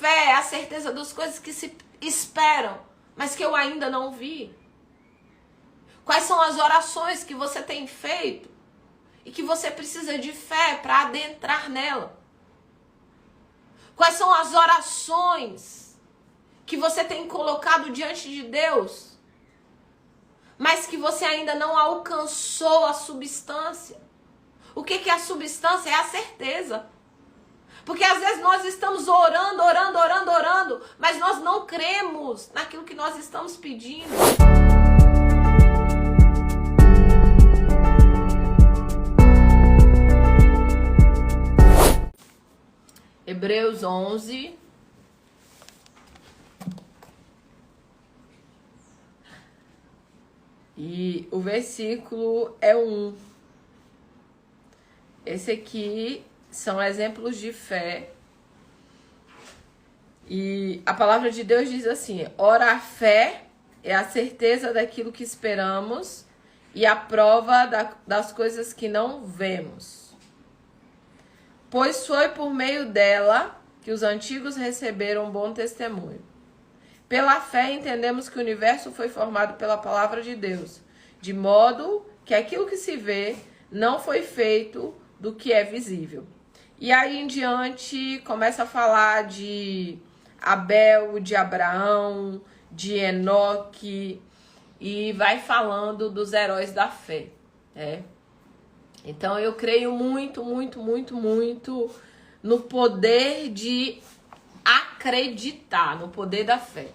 fé é a certeza das coisas que se esperam, mas que eu ainda não vi. Quais são as orações que você tem feito e que você precisa de fé para adentrar nela? Quais são as orações que você tem colocado diante de Deus, mas que você ainda não alcançou a substância? O que é a substância? É a certeza. Porque às vezes nós estamos orando, mas nós não cremos naquilo que nós estamos pedindo. Hebreus 11. E o versículo é 1. Esse aqui são exemplos de fé. E a palavra de Deus diz assim: ora, a fé é a certeza daquilo que esperamos e a prova das coisas que não vemos. Pois foi por meio dela que os antigos receberam um bom testemunho. Pela fé entendemos que o universo foi formado pela palavra de Deus, de modo que aquilo que se vê não foi feito do que é visível. E aí em diante começa a falar de Abel, de Abraão, de Enoque, e vai falando dos heróis da fé, né? Então eu creio muito no poder de acreditar, no poder da fé.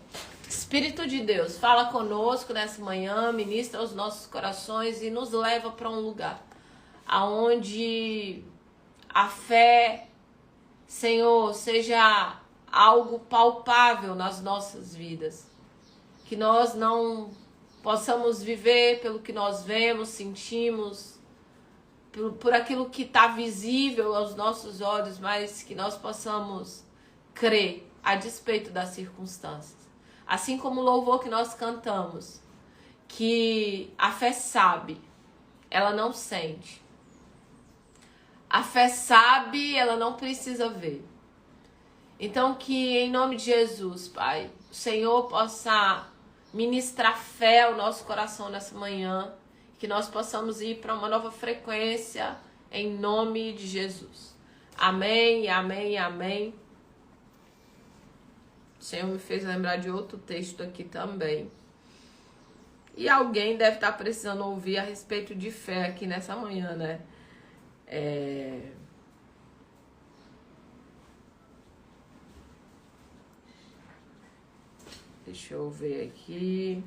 Espírito de Deus, fala conosco nessa manhã, ministra os nossos corações e nos leva para um lugar aonde a fé, Senhor, seja algo palpável nas nossas vidas. Que nós não possamos viver pelo que nós vemos, sentimos, por aquilo que está visível aos nossos olhos, mas que nós possamos crer a despeito das circunstâncias. Assim como o louvor que nós cantamos, que a fé sabe, ela não sente. A fé sabe, ela não precisa ver. Então que em nome de Jesus, Pai, o Senhor possa ministrar fé ao nosso coração nessa manhã, que nós possamos ir para uma nova frequência em nome de Jesus. Amém, amém, amém. O Senhor me fez lembrar de outro texto aqui também. E alguém deve estar precisando ouvir a respeito de fé aqui nessa manhã, né? Deixa eu ver aqui.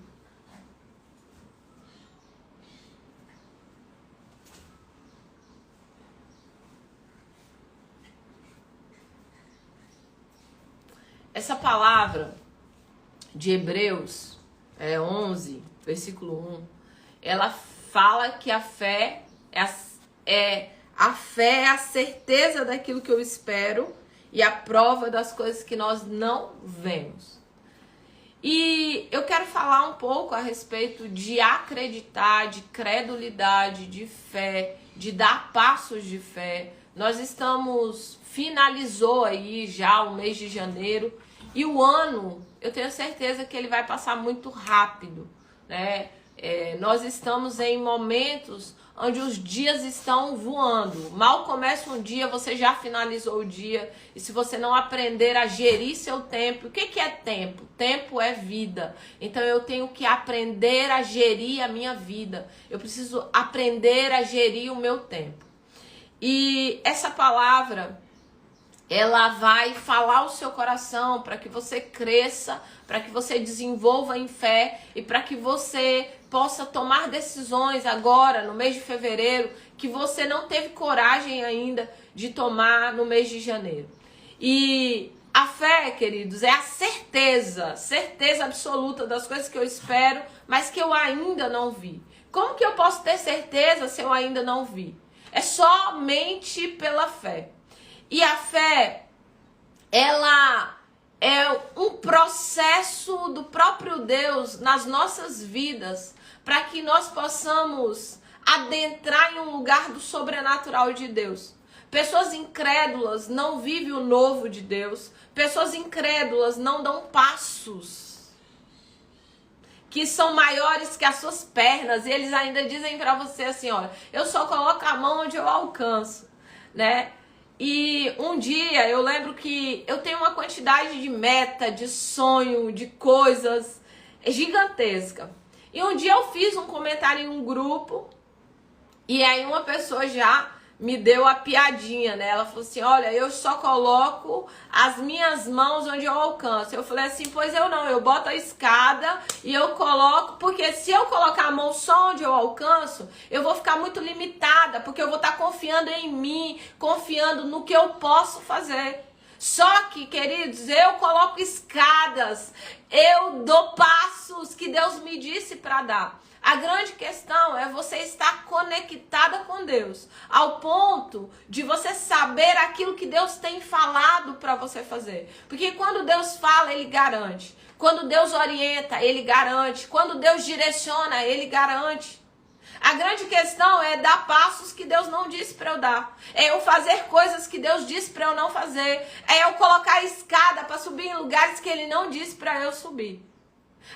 Essa palavra de Hebreus 11, versículo 1, ela fala que a fé é a certeza daquilo que eu espero e a prova das coisas que nós não vemos. E eu quero falar um pouco a respeito de acreditar, de credulidade, de fé, de dar passos de fé. Nós finalizou aí já o mês de janeiro e o ano, eu tenho certeza que ele vai passar muito rápido, né? Nós estamos em momentos onde os dias estão voando. Mal começa um dia, você já finalizou o dia. E se você não aprender a gerir seu tempo, o que é tempo? Tempo é vida. Então eu tenho que aprender a gerir a minha vida. Eu preciso aprender a gerir o meu tempo. E essa palavra, ela vai falar ao seu coração para que você cresça, para que você desenvolva em fé e para que você possa tomar decisões agora, no mês de fevereiro, que você não teve coragem ainda de tomar no mês de janeiro. E a fé, queridos, é a certeza absoluta das coisas que eu espero, mas que eu ainda não vi. Como que eu posso ter certeza se eu ainda não vi? É somente pela fé. E a fé, ela é um processo do próprio Deus nas nossas vidas, para que nós possamos adentrar em um lugar do sobrenatural de Deus. Pessoas incrédulas não vivem o novo de Deus. Pessoas incrédulas não dão passos que são maiores que as suas pernas. E eles ainda dizem para você assim, olha, eu só coloco a mão onde eu alcanço, né? E um dia eu lembro que eu tenho uma quantidade de meta, de sonho, de coisas gigantesca. E um dia eu fiz um comentário em um grupo e aí uma pessoa já me deu a piadinha, né? Ela falou assim, olha, eu só coloco as minhas mãos onde eu alcanço. Eu falei assim, pois eu não, eu boto a escada e eu coloco, porque se eu colocar a mão só onde eu alcanço, eu vou ficar muito limitada, porque eu vou estar confiando em mim, confiando no que eu posso fazer. Só que, queridos, eu coloco escadas, eu dou passos que Deus me disse para dar. A grande questão é você estar conectada com Deus, ao ponto de você saber aquilo que Deus tem falado para você fazer. Porque quando Deus fala, Ele garante. Quando Deus orienta, Ele garante. Quando Deus direciona, Ele garante. A grande questão é dar passos que Deus não disse para eu dar. É eu fazer coisas que Deus disse para eu não fazer. É eu colocar a escada para subir em lugares que Ele não disse para eu subir.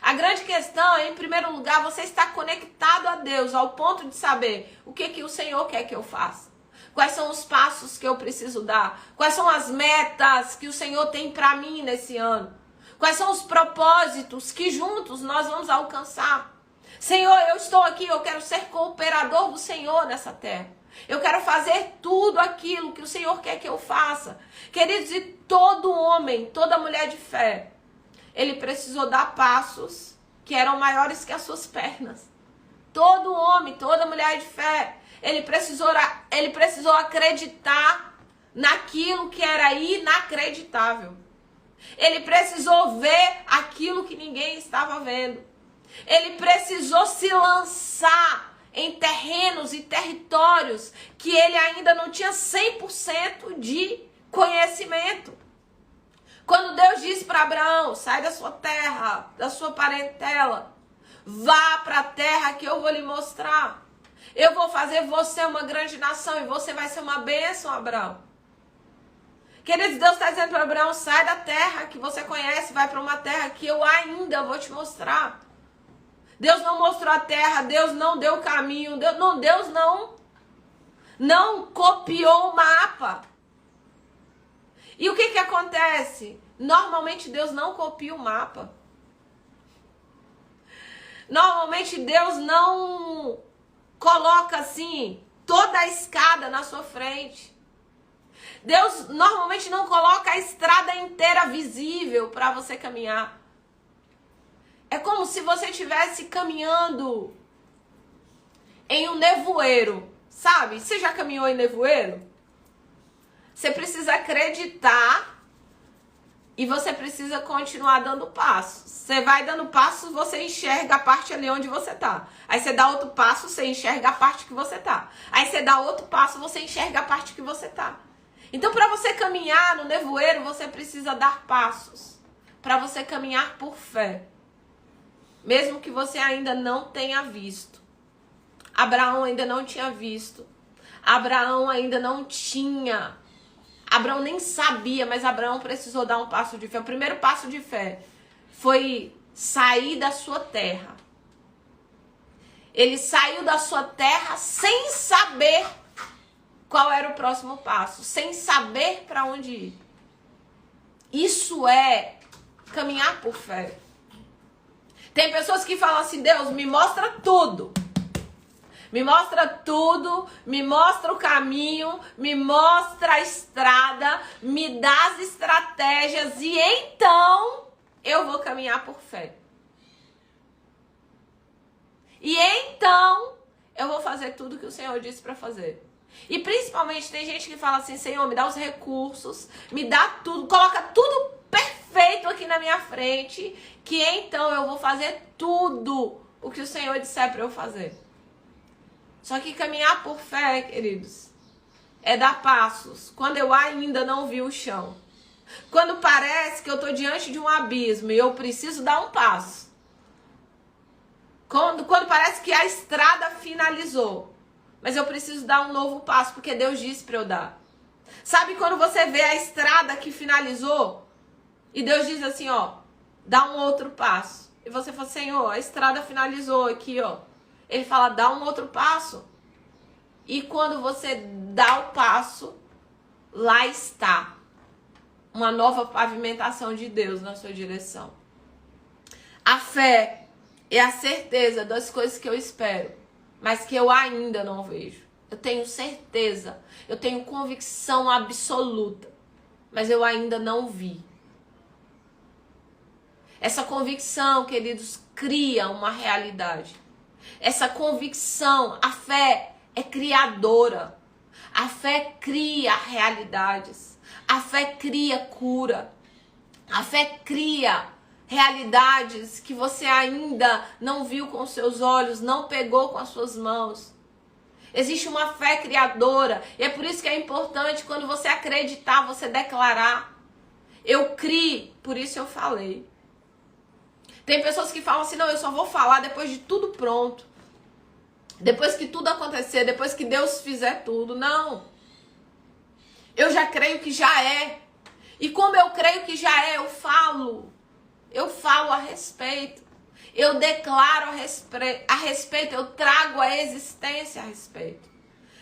A grande questão é, em primeiro lugar, você estar conectado a Deus ao ponto de saber o que o Senhor quer que eu faça. Quais são os passos que eu preciso dar? Quais são as metas que o Senhor tem para mim nesse ano? Quais são os propósitos que juntos nós vamos alcançar? Senhor, eu estou aqui, eu quero ser cooperador do Senhor nessa terra. Eu quero fazer tudo aquilo que o Senhor quer que eu faça. Queridos, e todo homem, toda mulher de fé, ele precisou dar passos que eram maiores que as suas pernas. Todo homem, toda mulher de fé, ele precisou acreditar naquilo que era inacreditável. Ele precisou ver aquilo que ninguém estava vendo. Ele precisou se lançar em terrenos e territórios que ele ainda não tinha 100% de conhecimento. Quando Deus disse para Abraão, sai da sua terra, da sua parentela, vá para a terra que eu vou lhe mostrar. Eu vou fazer você uma grande nação e você vai ser uma bênção, Abraão. Queridos, Deus está dizendo para Abraão, sai da terra que você conhece, vai para uma terra que eu ainda vou te mostrar. Deus não mostrou a terra, Deus não deu o caminho, Deus não copiou o mapa. E o que acontece? Normalmente Deus não copia o mapa. Normalmente Deus não coloca assim toda a escada na sua frente. Deus normalmente não coloca a estrada inteira visível para você caminhar. É como se você estivesse caminhando em um nevoeiro, sabe? Você já caminhou em nevoeiro? Você precisa acreditar e você precisa continuar dando passos. Você vai dando passos, você enxerga a parte ali onde você tá. Aí você dá outro passo, você enxerga a parte que você tá. Aí você dá outro passo, você enxerga a parte que você tá. Então, para você caminhar no nevoeiro, você precisa dar passos. Para você caminhar por fé. Mesmo que você ainda não tenha visto. Abraão ainda não tinha visto. Abraão ainda não tinha. Abraão nem sabia, mas Abraão precisou dar um passo de fé. O primeiro passo de fé foi sair da sua terra. Ele saiu da sua terra sem saber qual era o próximo passo, sem saber para onde ir. Isso é caminhar por fé. Tem pessoas que falam assim, Deus, me mostra tudo. Me mostra tudo, me mostra o caminho, me mostra a estrada, me dá as estratégias e então eu vou caminhar por fé. E então eu vou fazer tudo que o Senhor disse para fazer. E principalmente tem gente que fala assim, Senhor, me dá os recursos, me dá tudo, coloca tudo perfeito aqui na minha frente, que então eu vou fazer tudo o que o Senhor disser para eu fazer. Só que caminhar por fé, queridos, é dar passos quando eu ainda não vi o chão. Quando parece que eu estou diante de um abismo e eu preciso dar um passo. Quando parece que a estrada finalizou, mas eu preciso dar um novo passo porque Deus disse para eu dar. Sabe quando você vê a estrada que finalizou? E Deus diz assim, ó, dá um outro passo. E você fala, Senhor, a estrada finalizou aqui, ó. Ele fala, dá um outro passo. E quando você dá o passo, lá está uma nova pavimentação de Deus na sua direção. A fé é a certeza das coisas que eu espero, mas que eu ainda não vejo. Eu tenho certeza, eu tenho convicção absoluta, mas eu ainda não vi. Essa convicção, queridos, cria uma realidade. Essa convicção, a fé é criadora. A fé cria realidades. A fé cria cura. A fé cria realidades que você ainda não viu com seus olhos, não pegou com as suas mãos. Existe uma fé criadora. E é por isso que é importante quando você acreditar, você declarar. Eu criei, por isso eu falei. Tem pessoas que falam assim, não, eu só vou falar depois de tudo pronto. Depois que tudo acontecer, depois que Deus fizer tudo. Não. Eu já creio que já é. E como eu creio que já é, eu falo. Eu falo a respeito. Eu declaro a respeito. Eu trago a existência a respeito.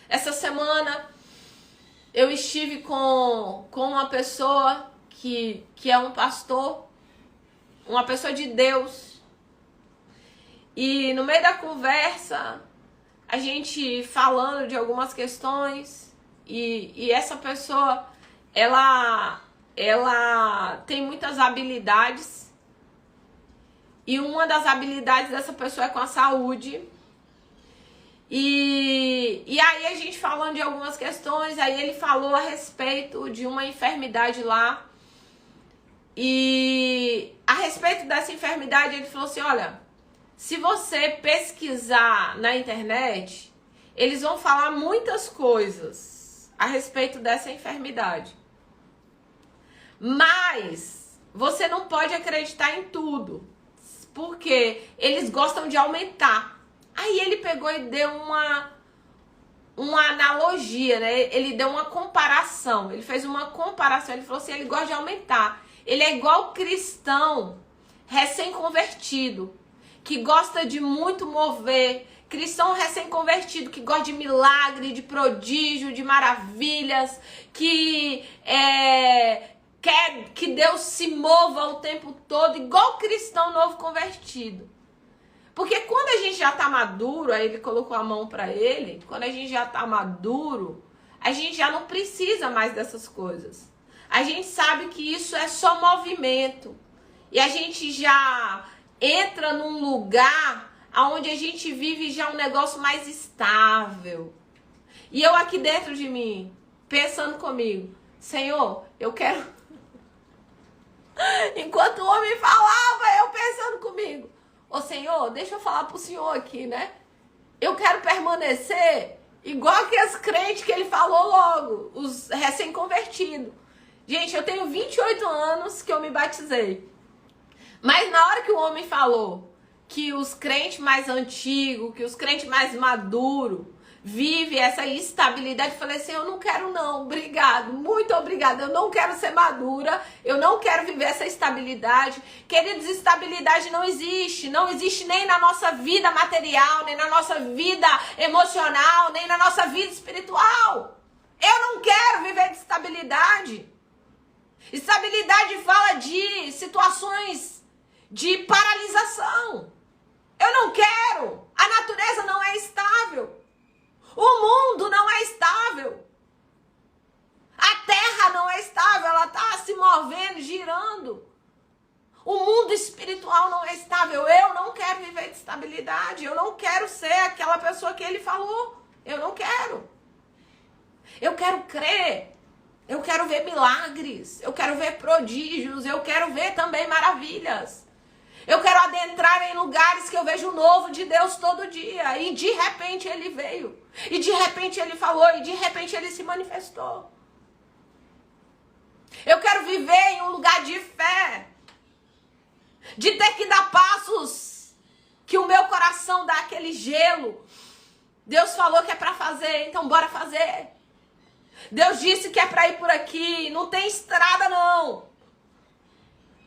Essa semana eu estive com uma pessoa que é um pastor. Uma pessoa de Deus. E no meio da conversa, a gente falando de algumas questões. E essa pessoa, ela tem muitas habilidades. E uma das habilidades dessa pessoa é com a saúde. E aí a gente falando de algumas questões, aí ele falou a respeito de uma enfermidade lá. E a respeito dessa enfermidade, ele falou assim, olha, se você pesquisar na internet, eles vão falar muitas coisas a respeito dessa enfermidade. Mas você não pode acreditar em tudo, porque eles gostam de aumentar. Aí ele pegou e deu uma analogia, né? Ele deu uma comparação, ele fez uma comparação, ele falou assim, ele gosta de aumentar. Ele é igual cristão recém-convertido, que gosta de muito mover. Cristão recém-convertido, que gosta de milagre, de prodígio, de maravilhas, que quer que Deus se mova o tempo todo, igual cristão novo convertido. Porque quando a gente já tá maduro, aí ele colocou a mão para ele, quando a gente já tá maduro, a gente já não precisa mais dessas coisas. A gente sabe que isso é só movimento. E a gente já entra num lugar onde a gente vive já um negócio mais estável. E eu aqui dentro de mim, pensando comigo, Senhor, eu quero... Enquanto o homem falava, eu pensando comigo, ô Senhor, deixa eu falar pro Senhor aqui, né? Eu quero permanecer igual aqueles crentes que ele falou logo, os recém-convertidos. Gente, eu tenho 28 anos que eu me batizei. Mas na hora que o homem falou que os crentes mais antigos, que os crentes mais maduros vivem essa instabilidade, eu falei assim, eu não quero não, obrigado, muito obrigada, eu não quero ser madura, eu não quero viver essa estabilidade. Queridos, estabilidade não existe nem na nossa vida material, nem na nossa vida emocional, nem na nossa vida espiritual. Eu não quero viver de estabilidade. Estabilidade fala de situações de paralisação. Eu não quero. A natureza não é estável. O mundo não é estável. A terra não é estável. Ela está se movendo, girando. O mundo espiritual não é estável. Eu não quero viver de estabilidade. Eu não quero ser aquela pessoa que ele falou. Eu não quero. Eu quero crer. Eu quero ver milagres, eu quero ver prodígios, eu quero ver também maravilhas. Eu quero adentrar em lugares que eu vejo o novo de Deus todo dia. E de repente ele veio, e de repente ele falou, e de repente ele se manifestou. Eu quero viver em um lugar de fé, de ter que dar passos, que o meu coração dá aquele gelo. Deus falou que é para fazer, então bora fazer. Deus disse que é para ir por aqui, não tem estrada não.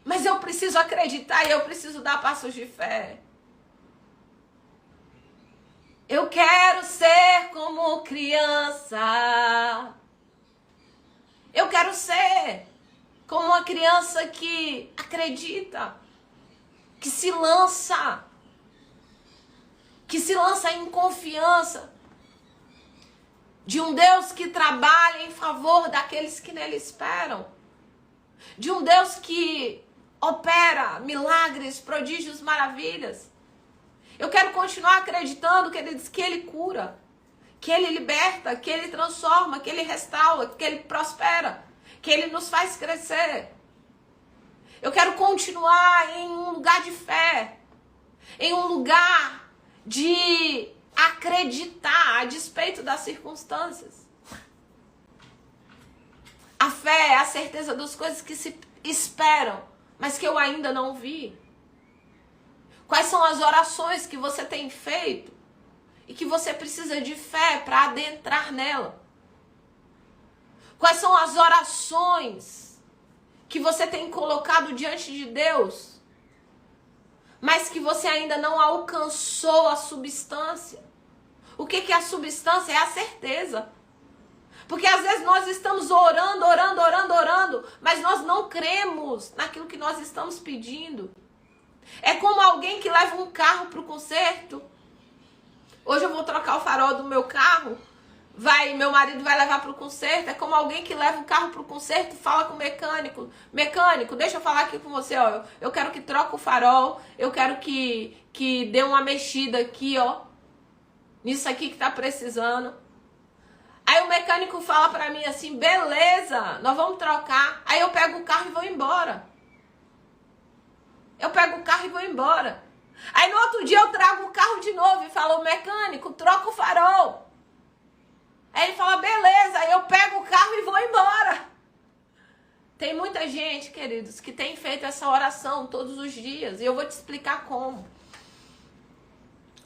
Mas eu preciso acreditar e eu preciso dar passos de fé. Eu quero ser como criança. Eu quero ser como uma criança que acredita, que se lança em confiança de um Deus que trabalha em favor daqueles que nele esperam, de um Deus que opera milagres, prodígios, maravilhas. Eu quero continuar acreditando que ele diz que ele cura, que ele liberta, que ele transforma, que ele restaura, que ele prospera, que ele nos faz crescer. Eu quero continuar em um lugar de fé, em um lugar de acreditar a despeito das circunstâncias. A fé é a certeza das coisas que se esperam, mas que eu ainda não vi. Quais são as orações que você tem feito e que você precisa de fé para adentrar nela? Quais são as orações que você tem colocado diante de Deus, mas que você ainda não alcançou a substância? O que é a substância? É a certeza. Porque às vezes nós estamos orando, mas nós não cremos naquilo que nós estamos pedindo. É como alguém que leva um carro para o conserto. Hoje eu vou trocar o farol do meu carro. Meu marido vai levar para o conserto. É como alguém que leva o carro para o conserto e fala com o mecânico. Mecânico, deixa eu falar aqui com você, ó. Eu quero que troque o farol. Eu quero que dê uma mexida aqui, ó. Nisso aqui que tá precisando. Aí o mecânico fala para mim assim, beleza, nós vamos trocar. Aí eu pego o carro e vou embora. Aí no outro dia eu trago o carro de novo e falo, mecânico, troca o farol. Aí ele fala, beleza, aí eu pego o carro e vou embora. Tem muita gente, queridos, que tem feito essa oração todos os dias. E eu vou te explicar como.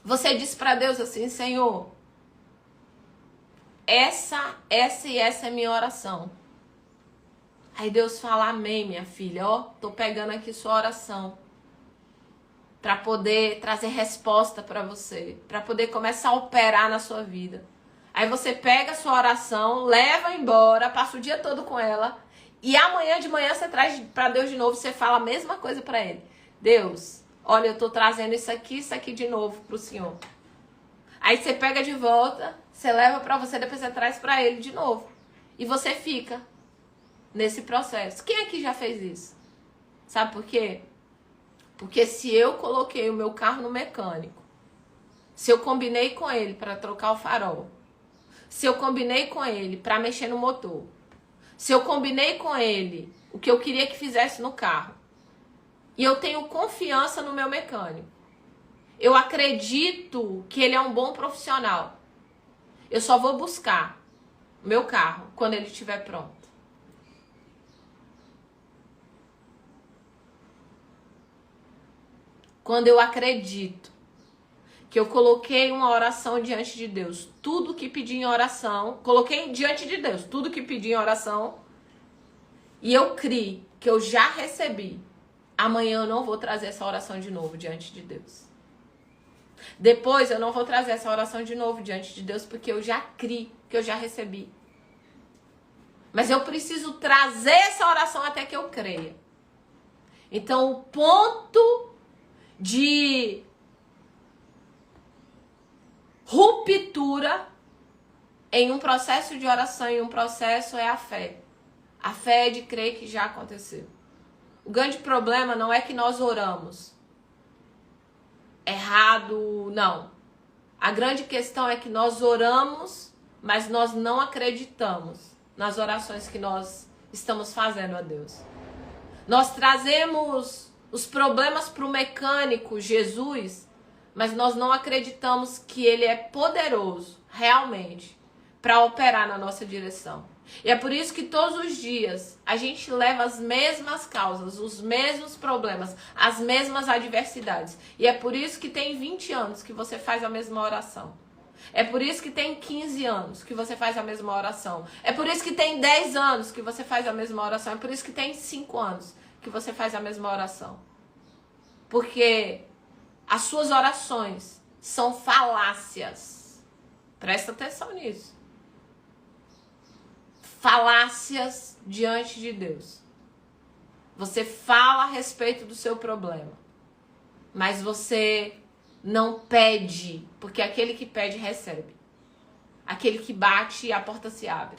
Você diz para Deus assim, Senhor, essa é minha oração. Aí Deus fala, amém, minha filha, ó, tô pegando aqui sua oração. Para poder trazer resposta para você, para poder começar a operar na sua vida. Aí você pega a sua oração, leva embora, passa o dia todo com ela, e amanhã de manhã você traz para Deus de novo, você fala a mesma coisa para ele. Deus, olha, eu tô trazendo isso aqui de novo pro Senhor. Aí você pega de volta, você leva para você, depois você traz para ele de novo. E você fica nesse processo. Quem aqui já fez isso? Sabe por quê? Porque se eu coloquei o meu carro no mecânico, se eu combinei com ele para trocar o farol, se eu combinei com ele para mexer no motor, se eu combinei com ele o que eu queria que fizesse no carro, e eu tenho confiança no meu mecânico, eu acredito que ele é um bom profissional, eu só vou buscar o meu carro quando ele estiver pronto. Quando eu acredito que eu coloquei uma oração diante de Deus, tudo que pedi em oração, coloquei diante de Deus, tudo que pedi em oração, e eu criei que eu já recebi, amanhã eu não vou trazer essa oração de novo diante de Deus. Depois eu não vou trazer essa oração de novo diante de Deus, porque eu já criei que eu já recebi. Mas eu preciso trazer essa oração até que eu creia. Então o ponto de ruptura em um processo de oração, em um processo é a fé. A fé é de crer que já aconteceu. O grande problema não é que nós oramos errado, não. A grande questão é que nós oramos, mas nós não acreditamos nas orações que nós estamos fazendo a Deus. Nós trazemos os problemas para o mecânico Jesus, mas nós não acreditamos que ele é poderoso, realmente, para operar na nossa direção. E é por isso que todos os dias a gente leva as mesmas causas, os mesmos problemas, as mesmas adversidades. E é por isso que tem 20 anos que você faz a mesma oração. É por isso que tem 15 anos que você faz a mesma oração. É por isso que tem 10 anos que você faz a mesma oração. É por isso que tem 5 anos que você faz a mesma oração. Porque as suas orações são falácias. Presta atenção nisso. Falácias diante de Deus. Você fala a respeito do seu problema, mas você não pede, porque aquele que pede recebe. Aquele que bate, a porta se abre.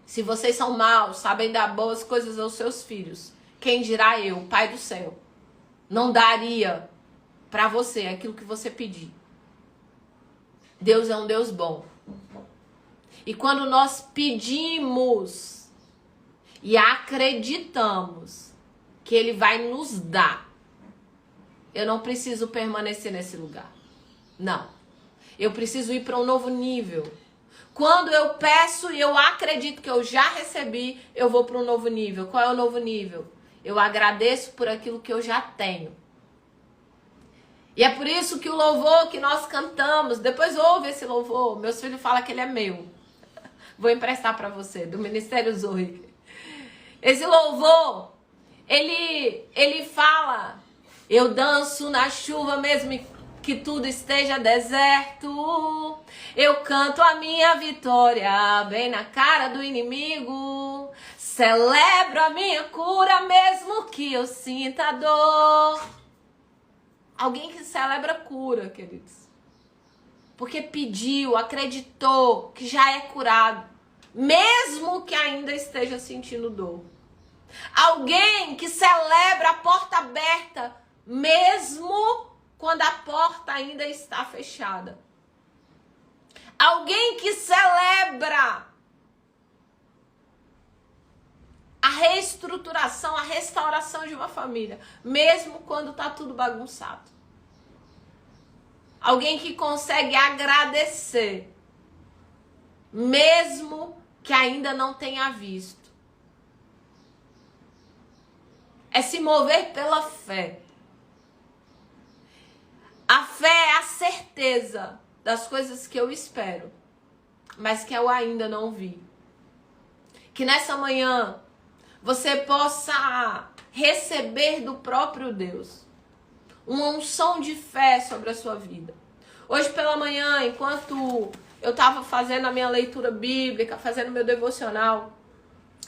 Se vocês são maus, sabem dar boas coisas aos seus filhos, quem dirá eu, Pai do céu, não daria para você aquilo que você pedir. Deus é um Deus bom. E quando nós pedimos e acreditamos que Ele vai nos dar, eu não preciso permanecer nesse lugar. Não. Eu preciso ir para um novo nível. Quando eu peço e eu acredito que eu já recebi, eu vou para um novo nível. Qual é o novo nível? Eu agradeço por aquilo que eu já tenho. E é por isso que o louvor que nós cantamos, depois ouve esse louvor, meus filhos falam que ele é meu. Vou emprestar para você, do Ministério Zoe. Esse louvor, ele fala, eu danço na chuva mesmo que tudo esteja deserto. Eu canto a minha vitória bem na cara do inimigo. Celebro a minha cura mesmo que eu sinta dor. Alguém que celebra cura, queridos. Porque pediu, acreditou que já é curado. Mesmo que ainda esteja sentindo dor. Alguém que celebra a porta aberta, mesmo quando a porta ainda está fechada. Alguém que celebra a reestruturação, a restauração de uma família, mesmo quando está tudo bagunçado. Alguém que consegue agradecer, mesmo que ainda não tenha visto. É se mover pela fé. A fé é a certeza das coisas que eu espero, mas que eu ainda não vi. Que nessa manhã você possa receber do próprio Deus uma unção de fé sobre a sua vida. Hoje pela manhã, enquanto eu estava fazendo a minha leitura bíblica, fazendo meu devocional,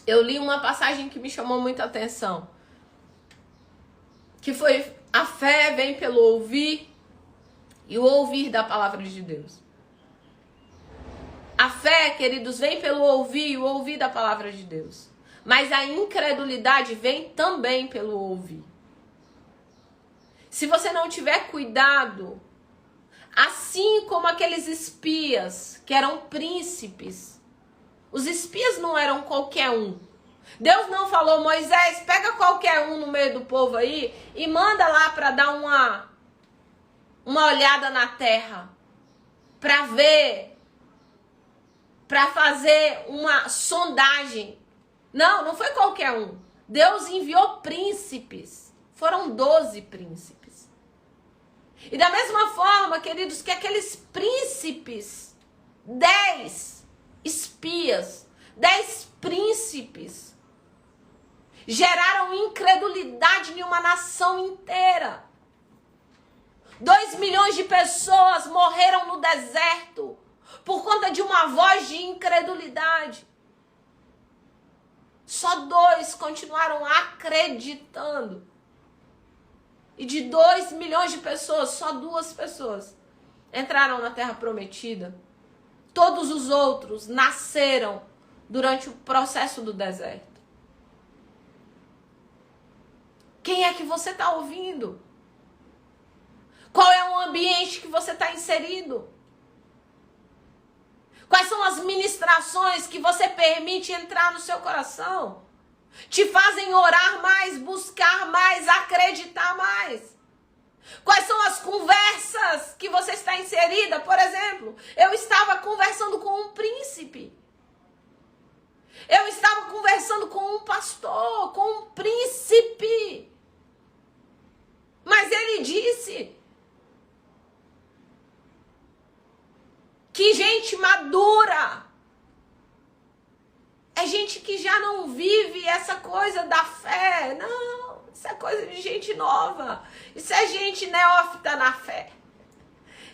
eu li uma passagem que me chamou muita atenção. Que foi, a fé vem pelo ouvir e o ouvir da palavra de Deus. A fé, queridos, vem pelo ouvir e o ouvir da palavra de Deus. Mas a incredulidade vem também pelo ouvir. Se você não tiver cuidado, assim como aqueles espias que eram príncipes, os espias não eram qualquer um. Deus não falou, Moisés, pega qualquer um no meio do povo aí e manda lá para dar uma olhada na terra, para ver, para fazer uma sondagem. Não, não foi qualquer um. Deus enviou príncipes. Foram 12 príncipes. E da mesma forma, queridos, que aqueles príncipes, 10 espias, 10 príncipes, geraram incredulidade em uma nação inteira. 2 milhões de pessoas morreram no deserto por conta de uma voz de incredulidade. Só 2 continuaram acreditando. E de 2 milhões de pessoas, só 2 pessoas entraram na Terra Prometida. Todos os outros nasceram durante o processo do deserto. Quem é que você está ouvindo? Qual é o ambiente que você está inserido? Quais são as ministrações que você permite entrar no seu coração? Te fazem orar mais, buscar mais, acreditar mais. Quais são as conversas que você está inserida? Por exemplo, eu estava conversando com um príncipe. Eu estava conversando com um pastor, com um príncipe. Mas ele disse: gente madura. É gente que já não vive essa coisa da fé. Não, isso é coisa de gente nova. Isso é gente neófita na fé.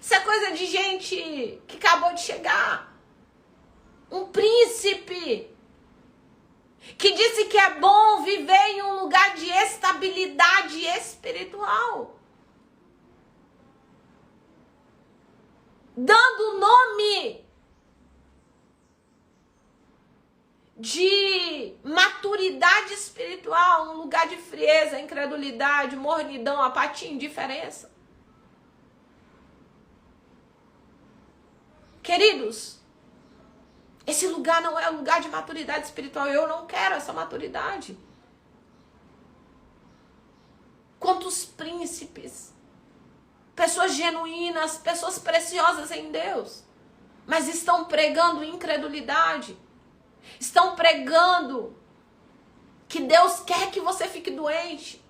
Isso é coisa de gente que acabou de chegar. Um príncipe que disse que é bom viver em um lugar de estabilidade espiritual. Dando nome de maturidade espiritual, um lugar de frieza, incredulidade, mornidão, apatia, indiferença. Queridos, esse lugar não é um lugar de maturidade espiritual. Eu não quero essa maturidade. Quantos príncipes, pessoas genuínas, pessoas preciosas em Deus, mas estão pregando incredulidade. Estão pregando que Deus quer que você fique doente.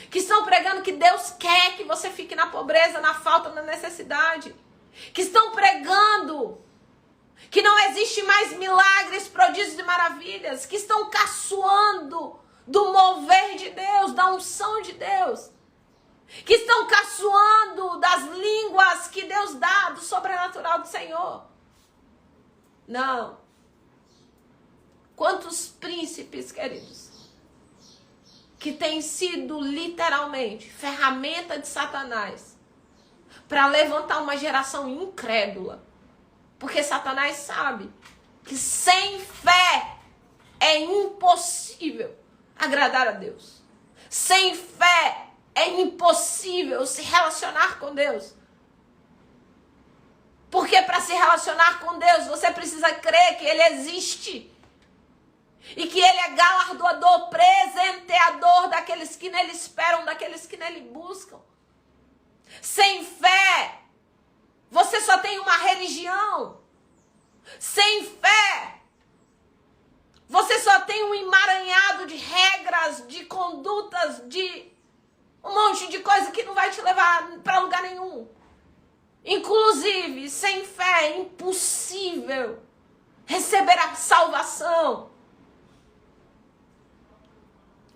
Que estão pregando que Deus quer que você fique na pobreza, na falta, na necessidade. Que estão pregando que não existe mais milagres, prodígios e maravilhas. Que estão caçoando do mover de Deus, da unção de Deus. Que estão caçoando das línguas que Deus dá, do sobrenatural do Senhor. Não. Quantos príncipes, queridos, que têm sido literalmente ferramenta de Satanás para levantar uma geração incrédula. Porque Satanás sabe que sem fé é impossível agradar a Deus. Sem fé é impossível se relacionar com Deus. Porque para se relacionar com Deus, você precisa crer que Ele existe. E que Ele é galardoador, presenteador daqueles que nele esperam, daqueles que nele buscam. Sem fé, você só tem uma religião. Sem fé, você só tem um emaranhado de regras, de condutas, de um monte de coisa que não vai te levar para lugar nenhum. Inclusive, sem fé é impossível receber a salvação.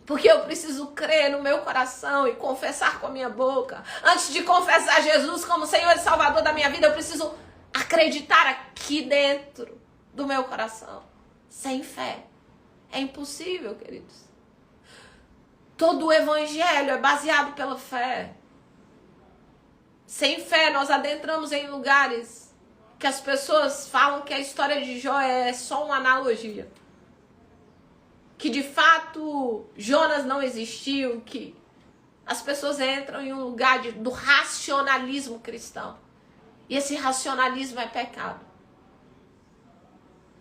Porque eu preciso crer no meu coração e confessar com a minha boca. Antes de confessar Jesus como Senhor e Salvador da minha vida, eu preciso acreditar aqui dentro do meu coração. Sem fé é impossível, queridos. Todo o evangelho é baseado pela fé. Sem fé, nós adentramos em lugares que as pessoas falam que a história de Jó é só uma analogia. Que de fato Jonas não existiu, que as pessoas entram em um lugar do racionalismo cristão. E esse racionalismo é pecado.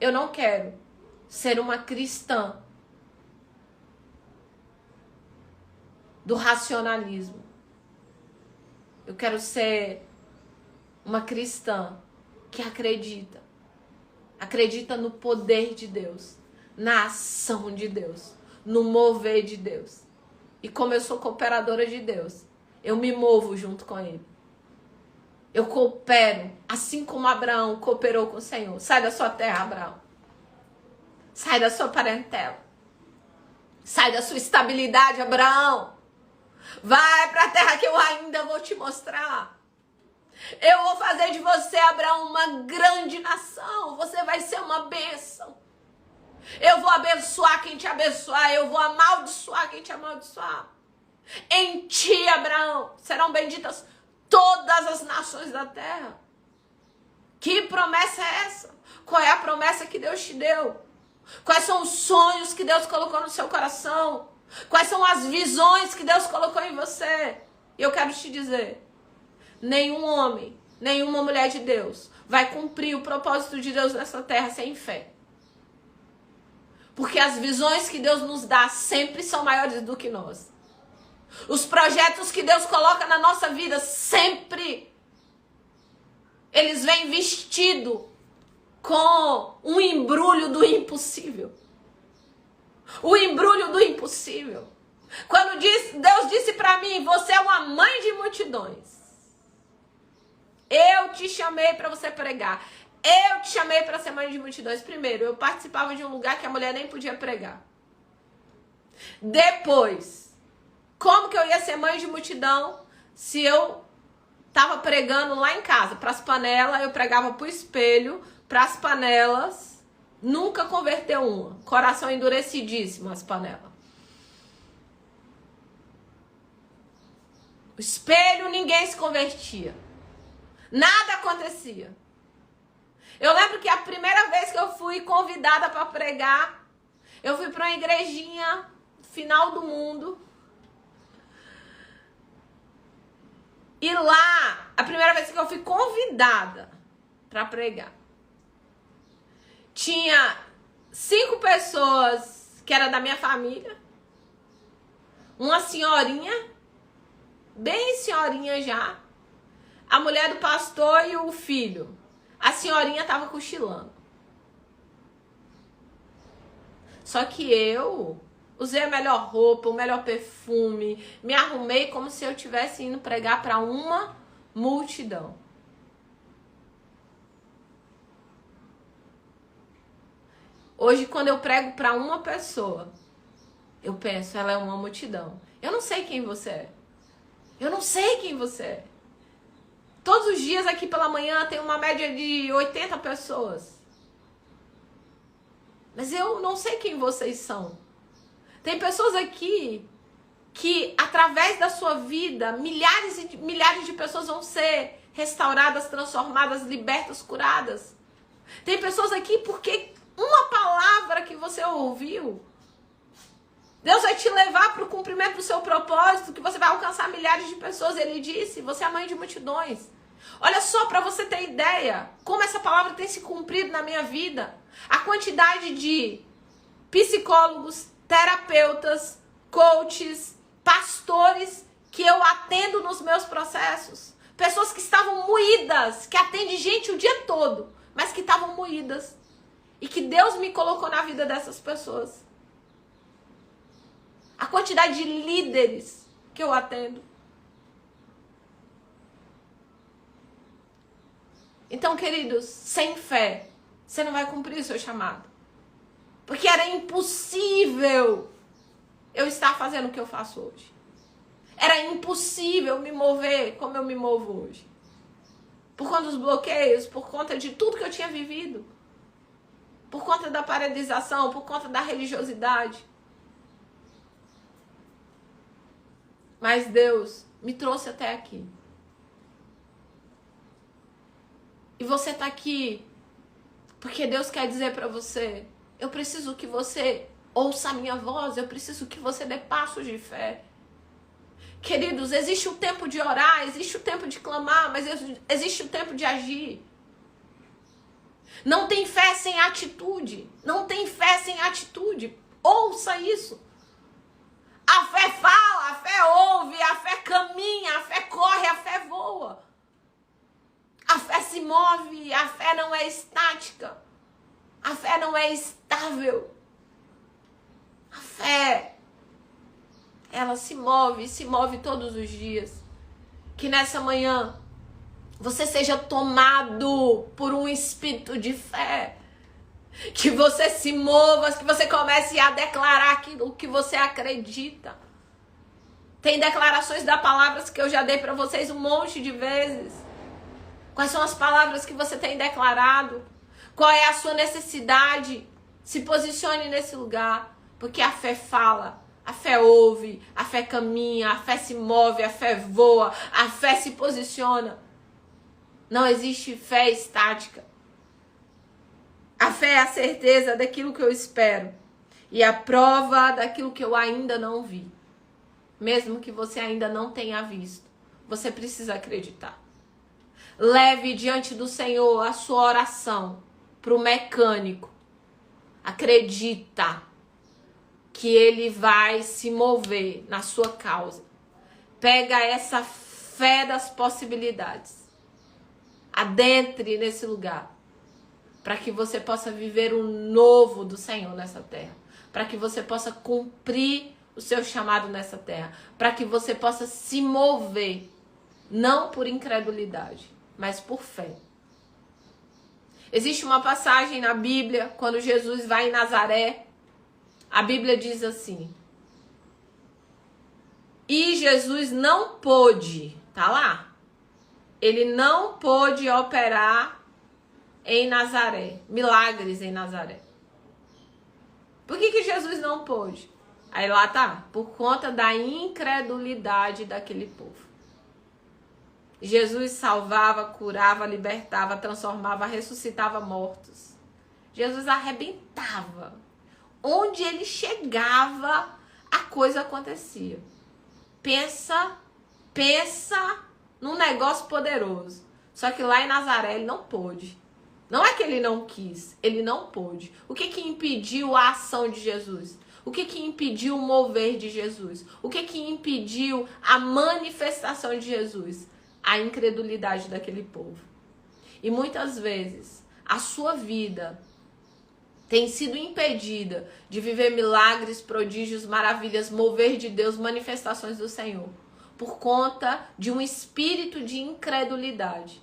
Eu não quero ser uma cristã do racionalismo. Eu quero ser uma cristã que acredita no poder de Deus, na ação de Deus, no mover de Deus. E como eu sou cooperadora de Deus, eu me movo junto com Ele. Eu coopero, assim como Abraão cooperou com o Senhor. Sai da sua terra, Abraão. Sai da sua parentela. Sai da sua estabilidade, Abraão. Vai para a terra que eu ainda vou te mostrar. Eu vou fazer de você, Abraão, uma grande nação. Você vai ser uma bênção. Eu vou abençoar quem te abençoar. Eu vou amaldiçoar quem te amaldiçoar. Em ti, Abraão, serão benditas todas as nações da terra. Que promessa é essa? Qual é a promessa que Deus te deu? Quais são os sonhos que Deus colocou no seu coração? Quais são as visões que Deus colocou em você? E eu quero te dizer, nenhum homem, nenhuma mulher de Deus vai cumprir o propósito de Deus nessa terra sem fé. Porque as visões que Deus nos dá sempre são maiores do que nós. Os projetos que Deus coloca na nossa vida sempre eles vêm vestidos com um embrulho do impossível. O embrulho do impossível. Quando Deus disse para mim, você é uma mãe de multidões. Eu te chamei para você pregar. Eu te chamei para ser mãe de multidões. Primeiro, eu participava de um lugar que a mulher nem podia pregar. Depois, como que eu ia ser mãe de multidão se eu tava pregando lá em casa? Para as panelas, eu pregava pro espelho, para as panelas, nunca converteu uma. Coração endurecidíssimo as panelas. O espelho, ninguém se convertia. Nada acontecia. Eu lembro que a primeira vez que eu fui convidada para pregar, eu fui para uma igrejinha final do mundo. E lá, a primeira vez que eu fui convidada para pregar, tinha 5 pessoas que eram da minha família, uma senhorinha, bem senhorinha já, a mulher do pastor e o filho. A senhorinha tava cochilando. Só que eu usei a melhor roupa, o melhor perfume, me arrumei como se eu estivesse indo pregar para uma multidão. Hoje, quando eu prego para uma pessoa, eu penso, ela é uma multidão. Eu não sei quem você é. Eu não sei quem você é. Todos os dias aqui pela manhã tem uma média de 80 pessoas. Mas eu não sei quem vocês são. Tem pessoas aqui que, através da sua vida, milhares e milhares de pessoas vão ser restauradas, transformadas, libertas, curadas. Tem pessoas aqui porque uma palavra que você ouviu, Deus vai te levar para o cumprimento do seu propósito, que você vai alcançar milhares de pessoas. Ele disse, você é a mãe de multidões. Olha só, para você ter ideia, como essa palavra tem se cumprido na minha vida. A quantidade de psicólogos, terapeutas, coaches, pastores que eu atendo nos meus processos. Pessoas que estavam moídas, que atendem gente o dia todo, mas que estavam moídas. E que Deus me colocou na vida dessas pessoas. A quantidade de líderes que eu atendo. Então, queridos, sem fé, você não vai cumprir o seu chamado. Porque era impossível eu estar fazendo o que eu faço hoje. Era impossível me mover como eu me movo hoje. Por conta dos bloqueios, por conta de tudo que eu tinha vivido. Por conta da paralisação, por conta da religiosidade. Mas Deus me trouxe até aqui. E você está aqui porque Deus quer dizer para você, eu preciso que você ouça a minha voz, eu preciso que você dê passos de fé. Queridos, existe o tempo de orar, existe o tempo de clamar, mas existe o tempo de agir. Não tem fé sem atitude. Não tem fé sem atitude. Ouça isso. A fé fala, a fé ouve, a fé caminha, a fé corre, a fé voa. A fé se move, a fé não é estática. A fé não é estável. A fé, ela se move todos os dias. Que nessa manhã você seja tomado por um espírito de fé. Que você se mova, que você comece a declarar aquilo que você acredita. Tem declarações da palavra que eu já dei para vocês um monte de vezes. Quais são as palavras que você tem declarado? Qual é a sua necessidade? Se posicione nesse lugar, porque a fé fala, a fé ouve, a fé caminha, a fé se move, a fé voa, a fé se posiciona. Não existe fé estática. A fé é a certeza daquilo que eu espero e a prova daquilo que eu ainda não vi. Mesmo que você ainda não tenha visto, você precisa acreditar. Leve diante do Senhor a sua oração para o mecânico. Acredita que ele vai se mover na sua causa. Pega essa fé das possibilidades. Adentre nesse lugar. Para que você possa viver o novo do Senhor nessa terra. Para que você possa cumprir o seu chamado nessa terra. Para que você possa se mover. Não por incredulidade, mas por fé. Existe uma passagem na Bíblia, quando Jesus vai em Nazaré, a Bíblia diz assim: e Jesus não pôde, tá lá, ele não pôde operar em Nazaré, milagres em Nazaré. Por que Jesus não pôde? Aí lá tá, por conta da incredulidade daquele povo. Jesus salvava, curava, libertava, transformava, ressuscitava mortos. Jesus arrebentava. Onde ele chegava, a coisa acontecia. Pensa num negócio poderoso. Só que lá em Nazaré ele não pôde. Não é que ele não quis, ele não pôde. O que impediu a ação de Jesus? O que impediu o mover de Jesus? O que impediu a manifestação de Jesus? A incredulidade daquele povo. E muitas vezes a sua vida tem sido impedida de viver milagres, prodígios, maravilhas, mover de Deus, manifestações do Senhor, por conta de um espírito de incredulidade.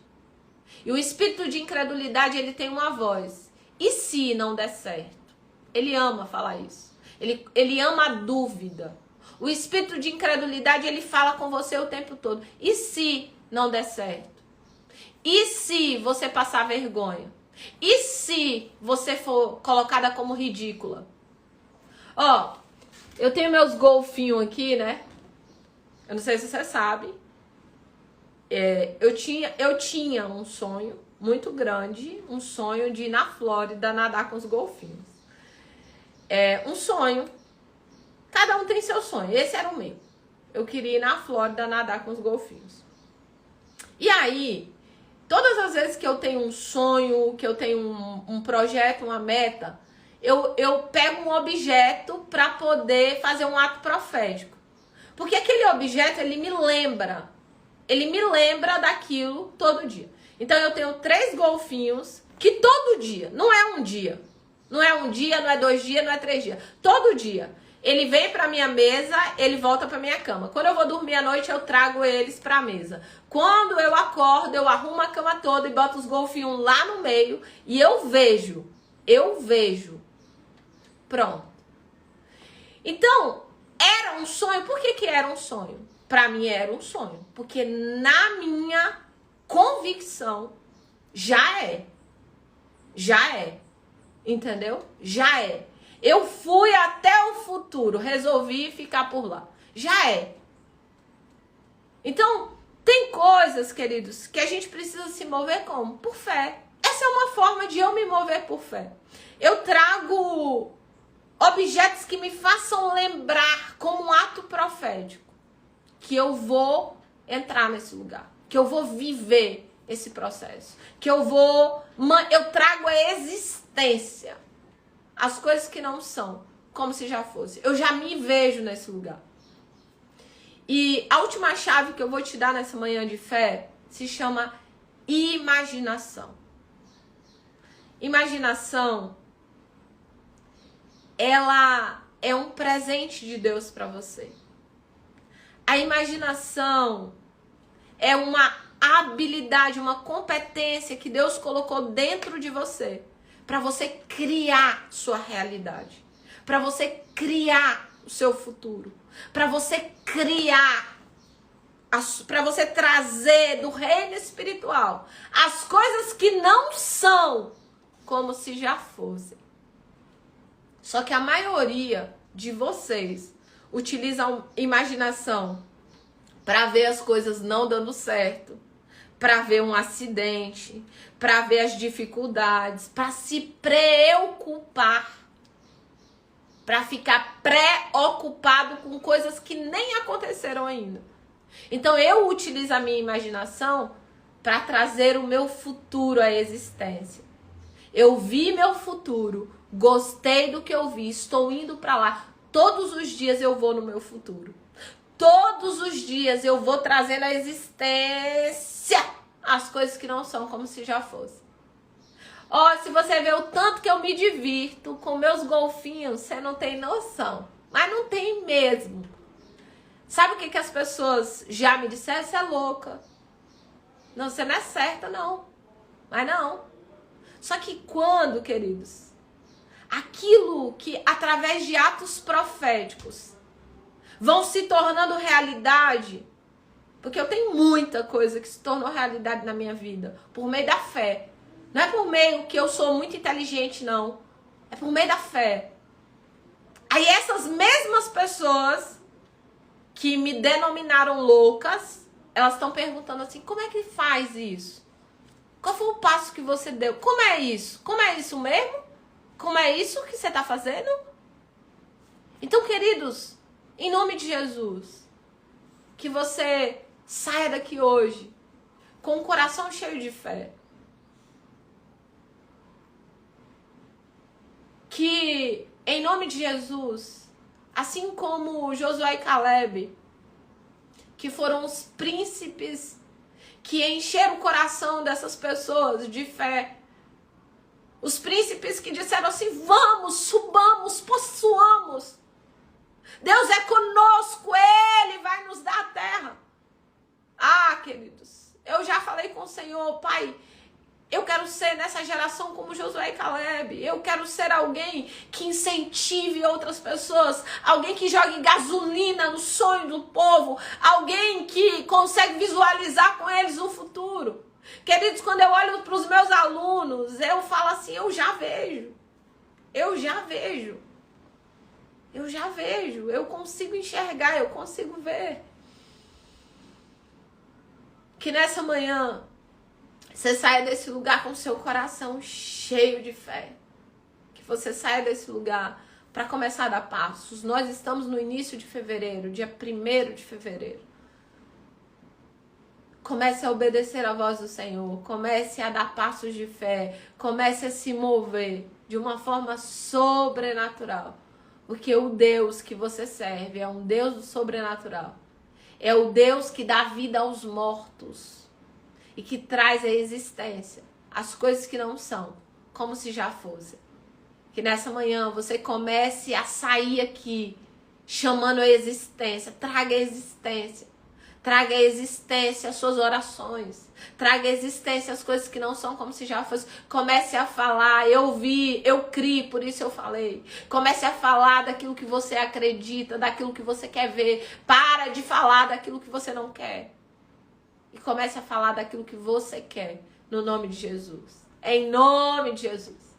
E o espírito de incredulidade, ele tem uma voz. E se não der certo? Ele ama falar isso. Ele ama a dúvida. O espírito de incredulidade, ele fala com você o tempo todo. E se não der certo? E se você passar vergonha? E se você for colocada como ridícula? Ó, eu tenho meus golfinhos aqui, né? Eu não sei se você sabe. Eu tinha um sonho muito grande, um sonho de ir na Flórida nadar com os golfinhos. Um sonho. Cada um tem seu sonho. Esse era o meu. Eu queria ir na Flórida nadar com os golfinhos. E aí, todas as vezes que eu tenho um sonho, que eu tenho um projeto, uma meta, eu pego um objeto para poder fazer um ato profético. Porque aquele objeto, ele me lembra daquilo todo dia. Então eu tenho 3 golfinhos que todo dia, não é um dia, não é 2 dias, não é 3 dias, todo dia. Ele vem pra minha mesa, ele volta pra minha cama. Quando eu vou dormir à noite, eu trago eles pra mesa. Quando eu acordo, eu arrumo a cama toda e boto os golfinhos lá no meio e eu vejo. Pronto. Então, era um sonho. Por que era um sonho? Pra mim era um sonho. Porque na minha convicção, já é. Entendeu? Já é. Eu fui até o futuro, resolvi ficar por lá. Já é. Então, tem coisas, queridos, que a gente precisa se mover como? Por fé. Essa é uma forma de eu me mover por fé. Eu trago objetos que me façam lembrar como um ato profético que eu vou entrar nesse lugar, que eu vou viver esse processo, que eu trago a existência. As coisas que não são, como se já fosse. Eu já me vejo nesse lugar. E a última chave que eu vou te dar nessa manhã de fé se chama imaginação. Imaginação, ela é um presente de Deus para você. A imaginação é uma habilidade, uma competência que Deus colocou dentro de você. Para você criar sua realidade. Para você criar o seu futuro. Para você criar. Para você trazer do reino espiritual as coisas que não são como se já fossem. Só que a maioria de vocês utilizam imaginação para ver as coisas não dando certo. Para ver um acidente, para ver as dificuldades, para se preocupar, para ficar preocupado com coisas que nem aconteceram ainda. Então eu utilizo a minha imaginação para trazer o meu futuro à existência. Eu vi meu futuro, gostei do que eu vi, estou indo para lá. Todos os dias eu vou no meu futuro. Todos os dias eu vou trazer na existência as coisas que não são como se já fosse. Se você vê o tanto que eu me divirto com meus golfinhos, você não tem noção. Mas não tem mesmo. Sabe o que as pessoas já me disseram? Você é louca. Não, você não é certa, não. Mas não. Só que quando, queridos, aquilo que através de atos proféticos vão se tornando realidade, porque eu tenho muita coisa que se tornou realidade na minha vida por meio da fé. Não é por meio que eu sou muito inteligente, não. É por meio da fé. Aí essas mesmas pessoas que me denominaram loucas, elas estão perguntando assim, como é que faz isso? Qual foi o passo que você deu? Como é isso? Como é isso mesmo? Como é isso que você está fazendo? Então, queridos, em nome de Jesus, que você saia daqui hoje com o coração cheio de fé. Que, em nome de Jesus, assim como Josué e Caleb, que foram os príncipes que encheram o coração dessas pessoas de fé, os príncipes que disseram assim, vamos, subamos, possuamos, Deus é conosco, Ele vai nos dar a terra. Ah, queridos, eu já falei com o Senhor, Pai, eu quero ser nessa geração como Josué e Caleb. Eu quero ser alguém que incentive outras pessoas. Alguém que jogue gasolina no sonho do povo. Alguém que consegue visualizar com eles um futuro. Queridos, quando eu olho para os meus alunos, eu falo assim, eu já vejo. Eu já vejo. Eu já vejo. Eu consigo enxergar, eu consigo ver. Que nessa manhã você saia desse lugar com seu coração cheio de fé. Que você saia desse lugar para começar a dar passos. Nós estamos no início de fevereiro, dia 1º de fevereiro. Comece a obedecer a voz do Senhor. Comece a dar passos de fé. Comece a se mover de uma forma sobrenatural. Porque o Deus que você serve é um Deus do sobrenatural. É o Deus que dá vida aos mortos. E que traz à existência as coisas que não são, como se já fossem. Que nessa manhã você comece a sair aqui, chamando a existência. Traga a existência. Traga a existência as suas orações. Traga a existência as coisas que não são como se já fossem. Comece a falar, eu vi, eu criei, por isso eu falei. Comece a falar daquilo que você acredita, daquilo que você quer ver. Para de falar daquilo que você não quer. E comece a falar daquilo que você quer, no nome de Jesus. Em nome de Jesus.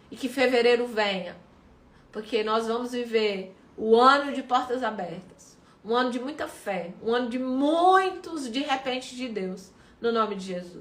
E que fevereiro venha, porque nós vamos viver o ano de portas abertas. Um ano de muita fé, um ano de muitos de repente de Deus, no nome de Jesus.